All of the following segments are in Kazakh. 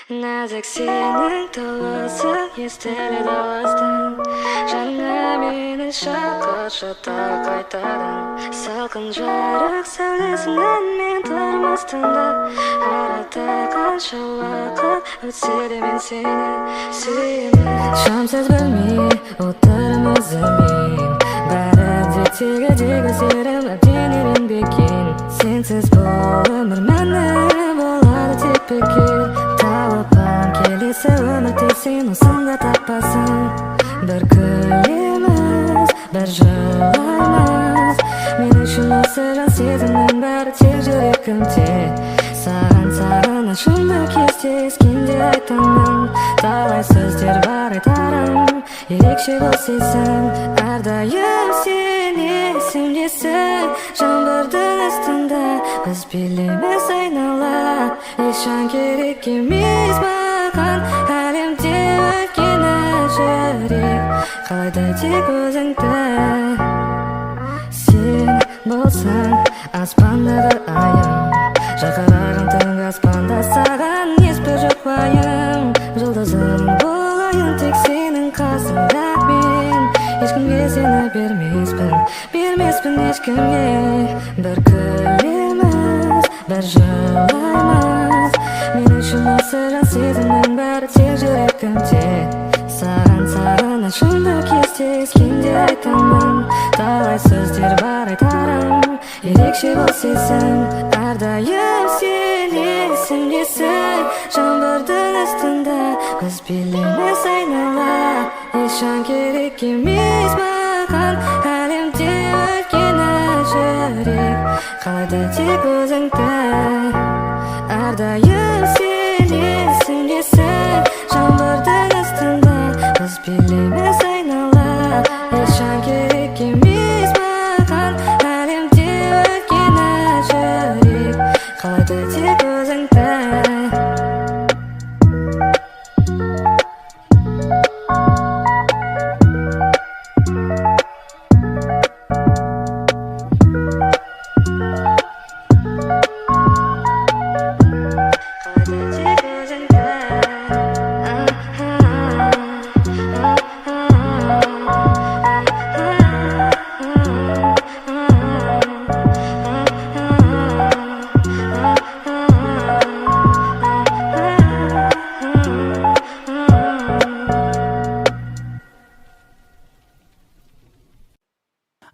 Нәзік сенің толысы естіледі алыстан. Жаңа мені шақыршы тағы қайтадан. Салқын жарық сәулесінен мен тұрмастында. Арада қанша уақыт өтсе де мен сені сүйемін. Шамсыз білмей отырмын өзіммен. Бәрі де тегі серім әбден үйренбеген. Сенсіз бұл өмір мәні болады тек бекер. Талапан келесі өмірде сен осында таппасын. Бір күлеміз, бір жылаймыз. Мен үшін осы жан сезімнің бәрі тек жүрегімде. Саған ашулы кезде ескенде айтамын. Талай сөздер бар айтарым, ерекше бұл сезім. Әрдайым сен есімдесің. Жаңбырдың астында біз билейміз айнала. Ешан керек емес маған әлемде өткені жүрек. Қалайды тек өзіңді. Сен болсаң аспандағы айым, жарқыраған түнгі аспанда саған ешбір жоқ уайым. Жұлдызым болайын тек сенің қасыңда мен. Ешкімге сені бермеспін ешкімге. Бір күлеміз, бір жылаймыз. Мен үшін осы жан сезімнің бәрі тек жүрегімде. Саған ашулы кезде ескенде айтамын. Талай сөздер бар айтарым, ерекше бұл сезім. Әрдайым сен есімдесің. Жаңбырдың астында біз билейміз айнала. Ешан керек емес маған әлемде өткені жүрек. Қалайды тек өзіңді. Әрдайым сен есімдесің. Жаңбырдың астында біз билейміз айнала. Ешан керек емес маған әлемде өткені жүрек. Қалайды тек өзіңді.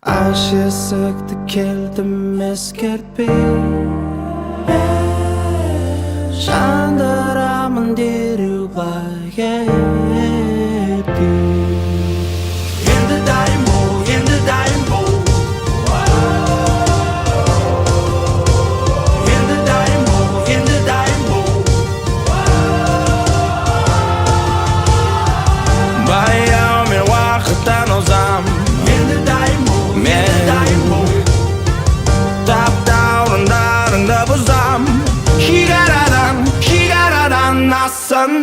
Aşıksıktı keldim eskертпей. Жандарамын дереу былай кетпей. Енді дайын бол, енді дайын бол. Енді дайын бол, енді дайын бол. Баяу мен уақыттан озам. Енді дайын бол, енді дайын бол. Таптауырындарыңды бұзам. Шигарадан асын.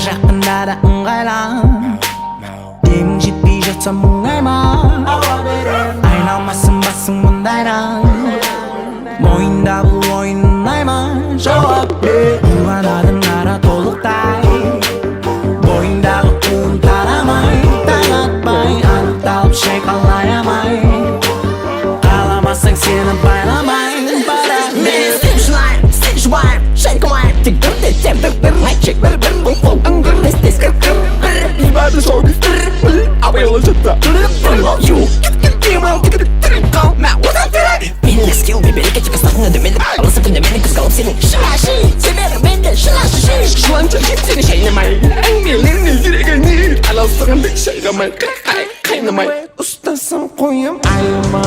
жақында да ыңғайлан. Демің жетпей жатса мұңайма. Айналмасын басың мұндайдан. Мойында бұл ойын ұнайма. Жауап бер. Уланадың ара толықтай. Бойындағы уын тарамай. Таң атпай анықталып шайқалай алмай. Қаламасаң сені байламай. Мен сен жылайым, сен жуайым. Шайқалайым, тек бірде сен бір лайчек бір ыңғыр естес кір бір. Бәрі шоу, бір. Абайлы жатта. You, Kaynamay ustasam koyam ayılmay.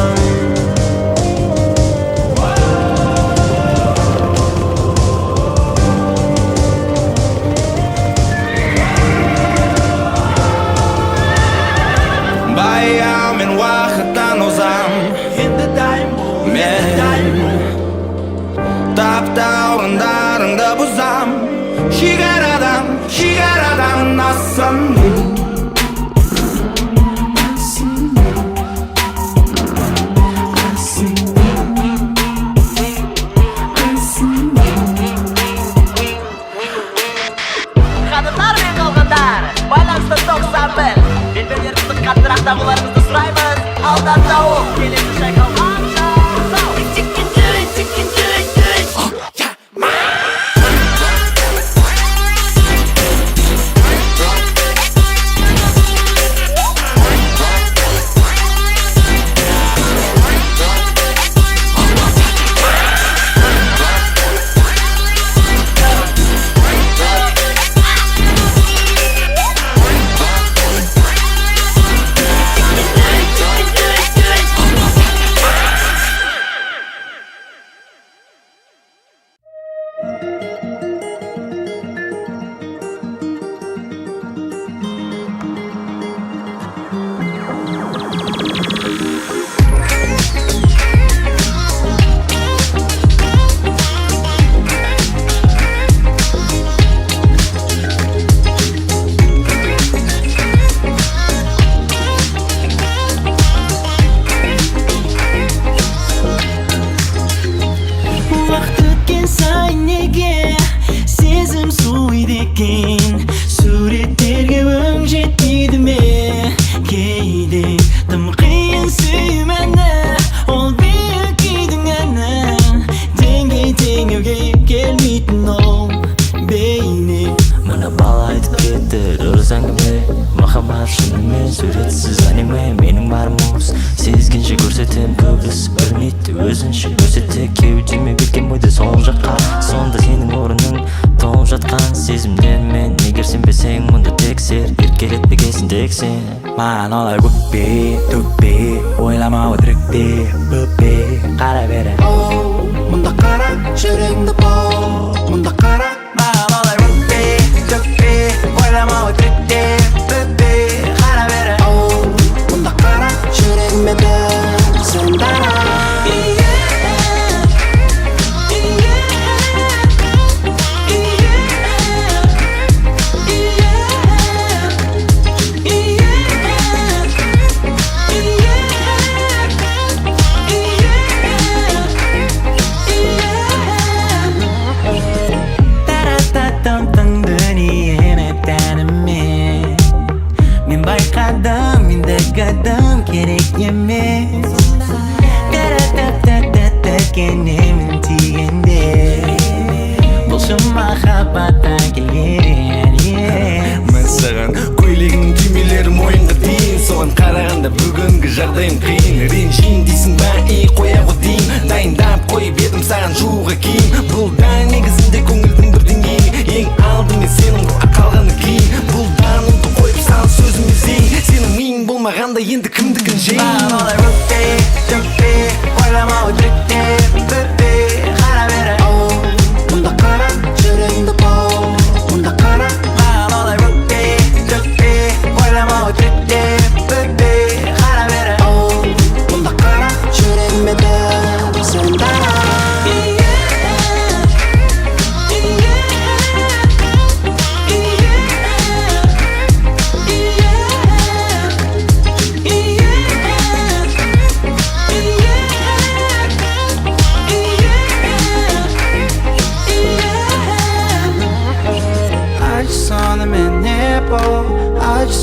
Bayağımın vakittan ozam. Men Tapta orunlarında buzam. Şigaradan nassan. Kadınlar ve kalkınlar Baylanışta 91 Bilmeleri tutup kattırak davullarınızı sırayımız Aldan tavuk Gelin bir şey kalkanca Suretsiz anime mening barimiz Sezgincha ko'rsatim ko'rgis bir nit O'zincha ko'rsatdi kevjimi bilgan bo'yda sol жаққа Sonda sening o'rning to'lib жатқан Sezimden men negar senbesang bunda tekser Erkalatmagansan teksen Man olay bo'ppi to'ppi o'ylama o'tirikdi bo'ppi qaravera Munda qara жүрегіңді бол Munda qara Man olay bo'ppi to'ppi o'ylama o'tirikdi bo'ppi qaravera Munda qara жүрегіме бер Sen dara Gerek yemek Kendimi tiyende Bulsun mahabbata gelir Men sаған көйлегің түймелерім ойынға дейін Соған қарағанда бүгінгі жағдайым қиын Ренжейін дейсің ба қоя қойдейін Дайындап қойып едім саған жууға киім Бұл да негізінде көңілдің бір деңгейі Ең алдымен сенің қалғаны кейін Бұл да ұмды қойып саған сөзімді зейін Сенің миың болмағанда енді кімдікін жейін Man olay bo'ppi to'ppi o'ylama o'tirikdi bo'ppi qaravera Munda qara жүрегіңді бол Munda qara Man olay bo'ppi to'ppi o'ylama o'tirikdi bo'ppi qaravera Munda qara жүрегіме бер Sen dara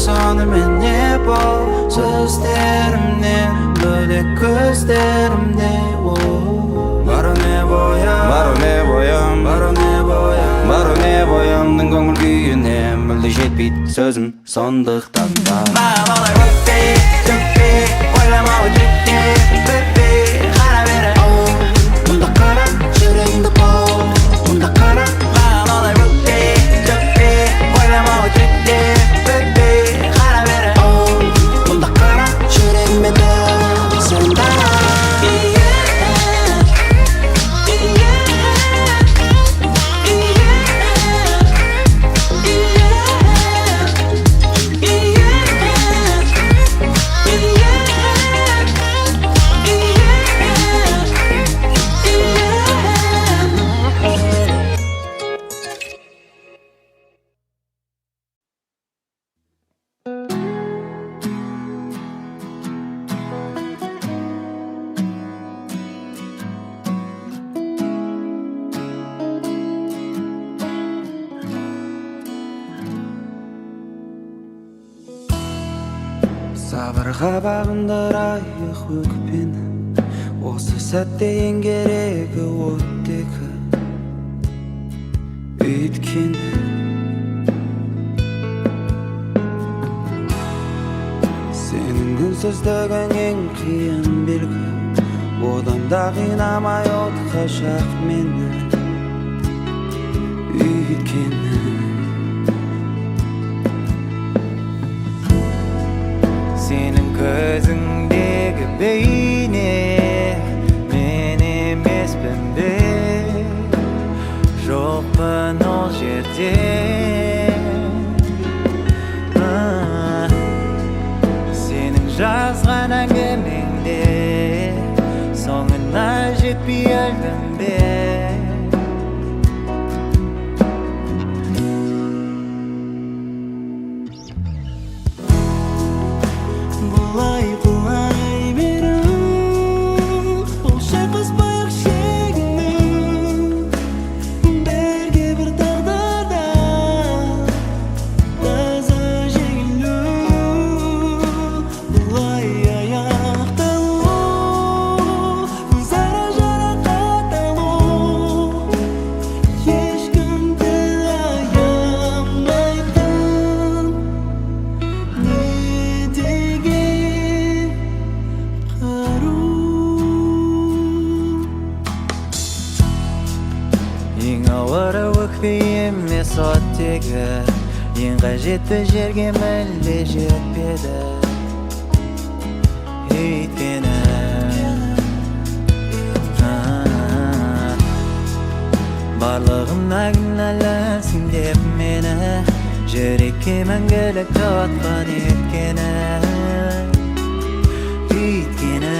Sonымен не бол Сөздерімнен бөлек көздерімде Бары не боям Бары не боям Бары не боям Бары не боямның көңіл күйіне мүлде жетпейді сөзім сондықтан да Man olay bo'ppi to'ppi o'ylama o'tirikdi bo'ppi qaravera Munda qara жүрегіңді бол Munda qara Man olay bo'ppi to'ppi o'ylama o'tirikdi bo'ppi qaravera Сабырға бағындырайық өкпені, осы сәтте ең керегі оттегі. Өйткені сенің үнсіздігің ең қиын белгі, одан да қинамай отқа шақ мені. Өйткені сенің көзіңдегі бейне мен емеспін бе, жоқпын ол жерде. Сенің жазған әңгімеңде соңына жетпей өлдім бе. Бұлай құлай беру, ол шайқаспай-ақ шегіну, бірге бір тағдырда таза жеңілу. Бұлай аяқталу, өзара жарақатталу, ешкім тіл аямайтын. Не деген қару? Ең ауыры өкпе емес оттегі, ең қажетті жерге мүлде жетпеді. Өйткені барлығына кінәлісің деп мені, жүрекке мәңгілік отқан еткені. Өйткені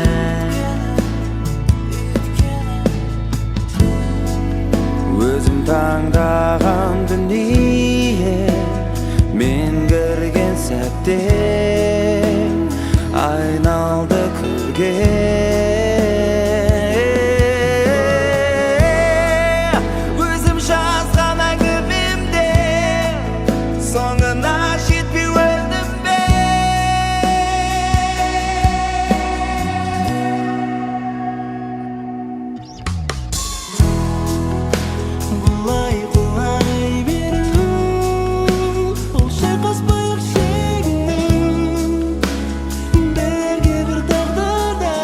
өзім таңдаған дүние мен кірген сәтте айналды күлге. Өзім жазған әңгімемде соңына жетпей өлдім бе. Бұлай құлай беру, ол шайқаспай-ақ шегіну, бірге бір тағдырда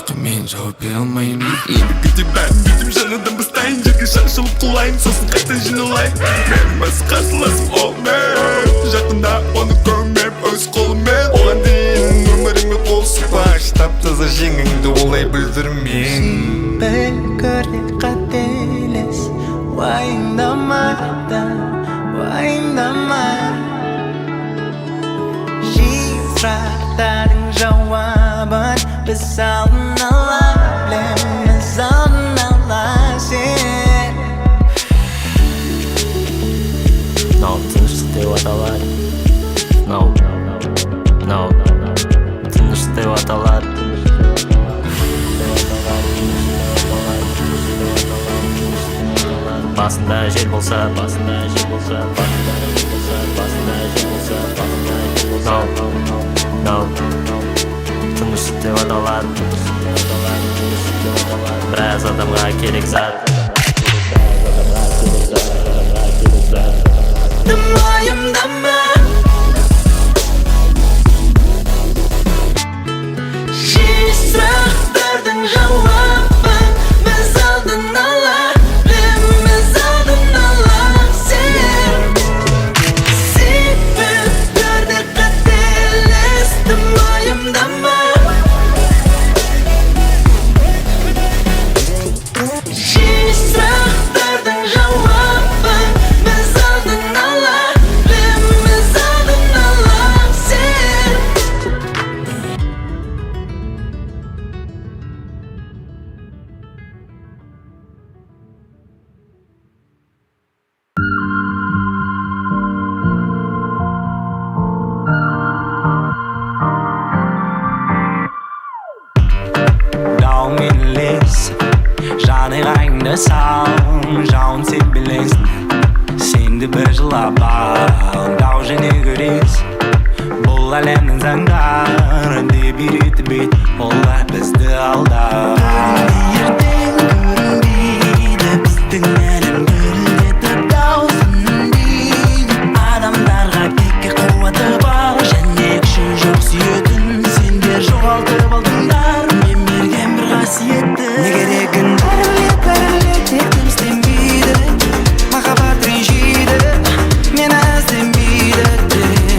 сұраққа мен жауап бере алмаймын. Ендігіде бәрін бетім жаңадан бастайын, жерге шашылып құлайын, сосын қайта жиналайын. Мен басы қарсыласым ол мен, жақында оны көрмеп өз қолыммен. Оған дейін өміріңе қол сұқпа, штаб таза жеңіңді олай білдірмең. бір көрде қателес, уайымдама да, уайымдама. Сұрақтардың жауабын біз алдын ала білеміз, алдын ала сен. Мынау тыныштық деп аталады. Мынау тыныштық деп аталады. Басында жел болса, басында жел болса, тыныштық деп аталады. Біраз адамға керек зат. Уайымдама, жиі сұрақтардың жауабын біз алдын ала білеміз, алдын ала сен. Себептерде қателестім, уайымдама, жиі сұрақтардың жауабын біз алдын ала білеміз, алдын ала сен. Dau minnes, jane regnde sal, jaun sebelesen, sende bejla ba, dau jene göres, bol alemden zangar, de bir etbet, onlar bizde alda. Yerden bizden elem gülde dağsın değil, adamlarga keke kuvveti var, jene kişi yok suyedin, sender жоғалтып алдыңдар, мен берген бір қасиетті. Не керегін бәрі тек істемейді, махаббат ренжиді, мені іздемейді.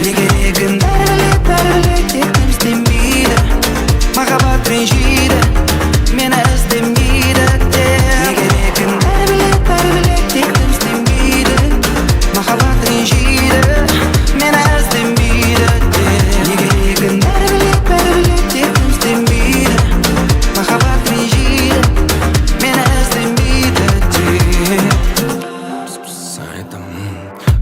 Не керегін бәрі тек істемейді, махаббат ренжиді, мені іздемейді. Не керегін бәрі тек істемейді, махаббат ренжиді, мені іздемейді. Не керегін бәрі тек істемейді, махаббат ренжиді, мені іздемейді. Saydım,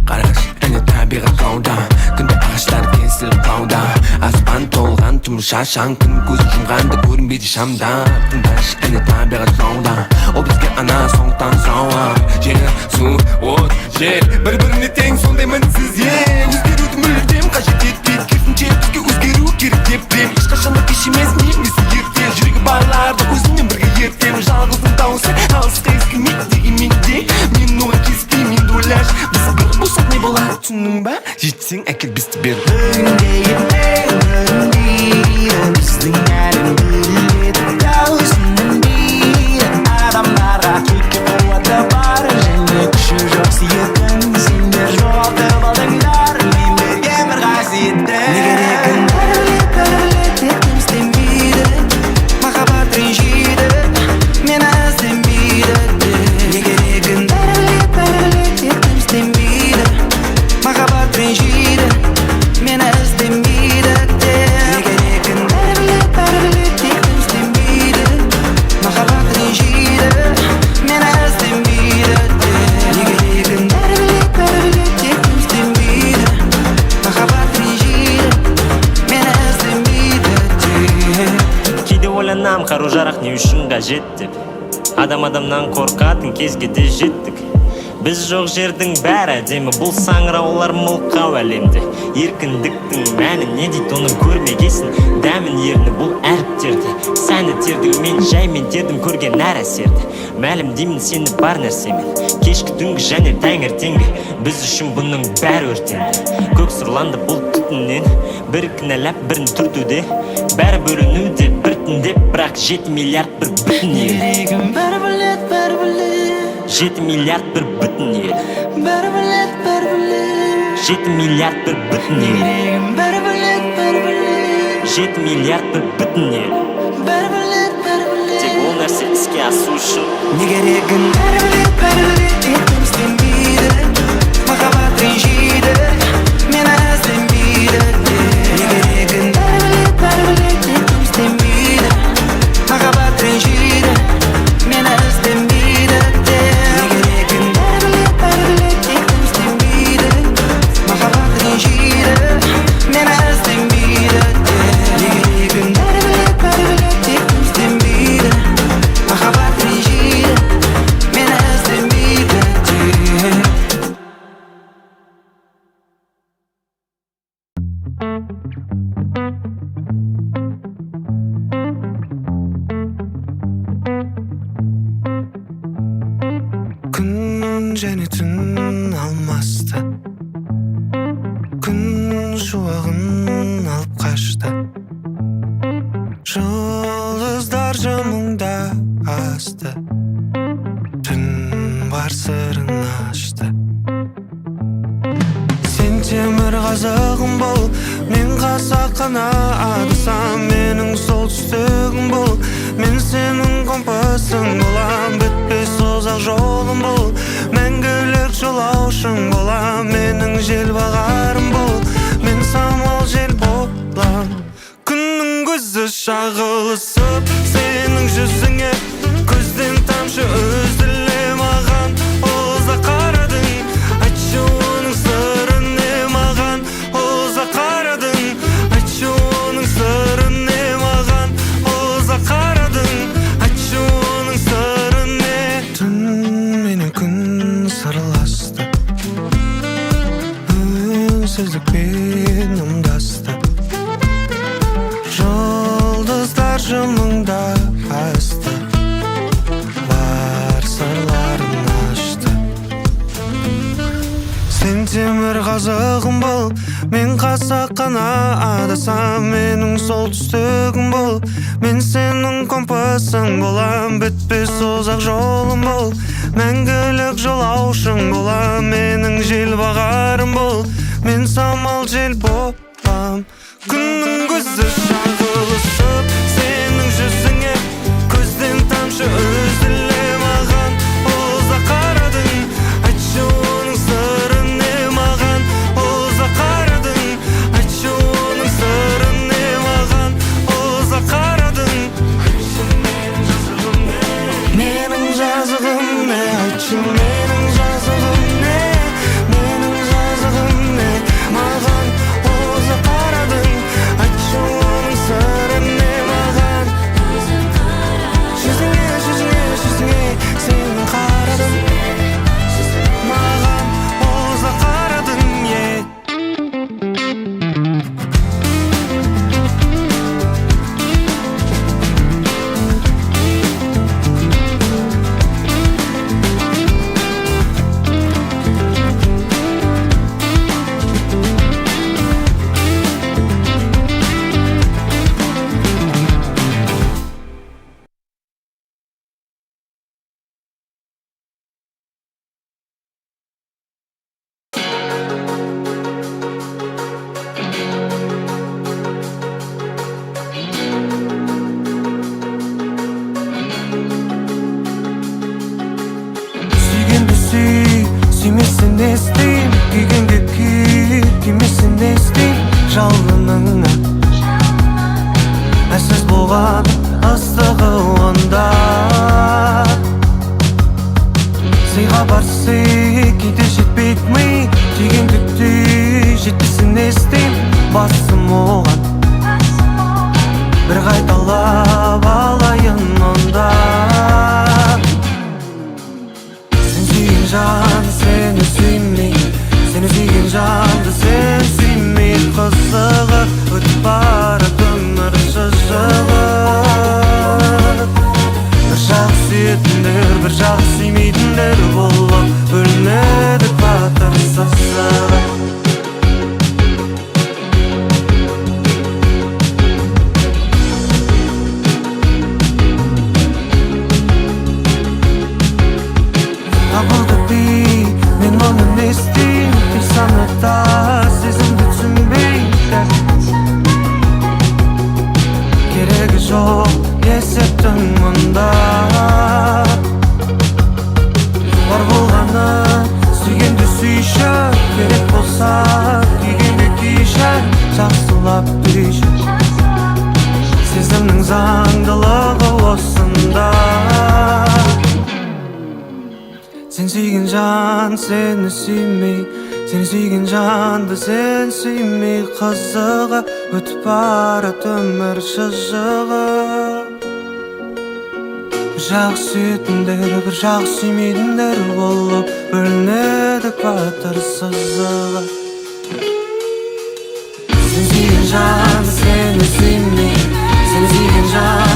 қараш, әне табиғат қауда, күнде ағаштар кесіліп қауда, аспан толған түмір шашан, күн көзін жұмғанда көрінбейді шамда. Тыңдашы, әне табиғат қауда, ол бізге ана сондықтан зауал. Жер, су, от, жер, бір-біріне тең, сондай мінсіз ел. Өзгеруді мүлдем қажет етпейді, керісінше бізге өзгеру керек деп білем. Ешқашан да кеш емес, немесе ертең, жүрегі барларды өзіммен бірге ертем. Жалғыздың дауысы алысқа ескілмейді дегенмен де мен оған келіспеймін, енді ойлашы, біз бір болсақ не болады, түсіндің ба? Жетсең әкел бізді бер. Біздің әлем біледі, даусын дейді, адамдарға кекке қуаты бар, және күші жоқ сүйетін, сендер жоғалтып алдыңдар, мен берген бір қасиетті. Не керегін бәрі тек істемейді, махаббат ренжиді, мені іздемейді. Не керегін бәрі тек істемейді, махаббат ренжиді, мені іздемейді. Не керегін бәрі тек істемейді, махаббат ренжиді, мені іздемейді. Не керегін бәрі тек істемейді, махаббат ренжиді, мені іздемейді. Кейде ойланам, қару-жарақ не үшін қажет деп. Адамнан қорқатын кезге де жеттік. Біз жоқ жердің бәрі әдемі, бұл саңыраулар мылқау әлемде. Еркіндіктің мәні не дейді, оны көрмегесін. Дәмін ерні бұл әріптерде. Сәні тердің, мен жаймен тердім, көрген әр әсерді. Мәлім деймін сені бар нәрсемен, кешкі түнгі және таңертеңгі. Біз үшін бұның бәрі өртенді. Көк сұрланды бұл түтіннен, бір кінәлап бірін түртуде, бәрі бөлінуде бір деп, бірақ 7 миллиард бір бүтін ел. Керегін бәрі білет, бәрі білет. 7 миллиард бір бүтін ел. Бәрі білет, бәрі білет. 7 миллиард бір бүтін ел. Керегін бәрі білет, бәрі білет. 7 миллиард бір бүтін ел. Бәрі білет, бәрі білет. Тек ол нәрсе іске асу үшін Не керегін бәрі білет, ешкім істемейді. Махаббат ренжиді, мені іздемейді. Не керегін бәрі білет, ешкім істемейді. Махаббат ренжиді, мені іздемейді. Не керегін бәрі білет, ешкім істемейді. Махаббат ренжиді, мені іздемейді. Не керегін бәрі білет, ешкім істемейді. Махаббат ренжиді, мені іздемейді. Күн және түн алмасты, күн шуағын алып қашты. Жұлдыздар жымыңда асты, түн бар сырын ашты. Сен темір қазығым бол, мен қасақана адасам. Менің солтүстігім бол, мен сенің компасың болам. Бітпес ұзақ жолым бол, мәңгілік жолаушың болам. Менің жел бағарым бол, мен самал жел болам. Күннің көзі шағылысып, сенің жүзіңе көзден тамшы үзіле маған. Ұзақ қарадың, айтшы оның сыры не маған. Ұзақ қарадың, айтшы оның сыры не маған. Ұзақ қарадың, айтшы оның сыры не. Түн менен күн сырласты, үнсіздікпен ымдасты. Жұлдыздар жымыңда асты, бар сырларын ашты. Сен темір қазығым бол, мен қасақана адасам. Менің солтүстігім бол, мен сенің компасың болам. Бітпес ұзақ жолым бол, мәңгілік жолаушың болам. Менің жел бағарым бол, мен самал жел болам. Күннің көзі шағылысып, сенің жүзіңе көзден тамшы үзіле маған. Ұзақ қарадың, айтшы оның сыры не маған. Ұзақ қарадың, айтшы оның сыры не маған. Ұзақ қарадың, айтшы менің жазығым не. Менің жазығым не, айтшы менің жазығым не. Менің жазығым не маған. Ұзақ қарадың, айтшы оның сыры не маған. Жүзіңе, жүзіңе, жүзіңе сенің қарадың маған. Ұзақ қарадың, Сүйгенді сүй, сүймесін естейм. Күйгенге күй, күймесін естейм. Жалыныңа әсіз болған ыстығы онда. Сыйға бар сый, кейде жетпейді ми. Түйгенді түй, жетпесін естейм. Басым оған бір қайталап алайын онда. Жан сені сүймей, сені сүйген жанды сен сүймей. Қызығы өтіп барып өмір шыжығы. Бір жақ сүйетіндер, бір жақ сүймейтіндер болып бөлінеді батыр сызығы. suygan jan seni suymay, seni suygan jandy sen suymay, kızıga ötüp barat ömür şıжыгы. Bir jaq suyutunlar, bir jaq suymeydiler bolup bölünedik batır sızıga. Seni suygan jan seni suymay, seni suygan jan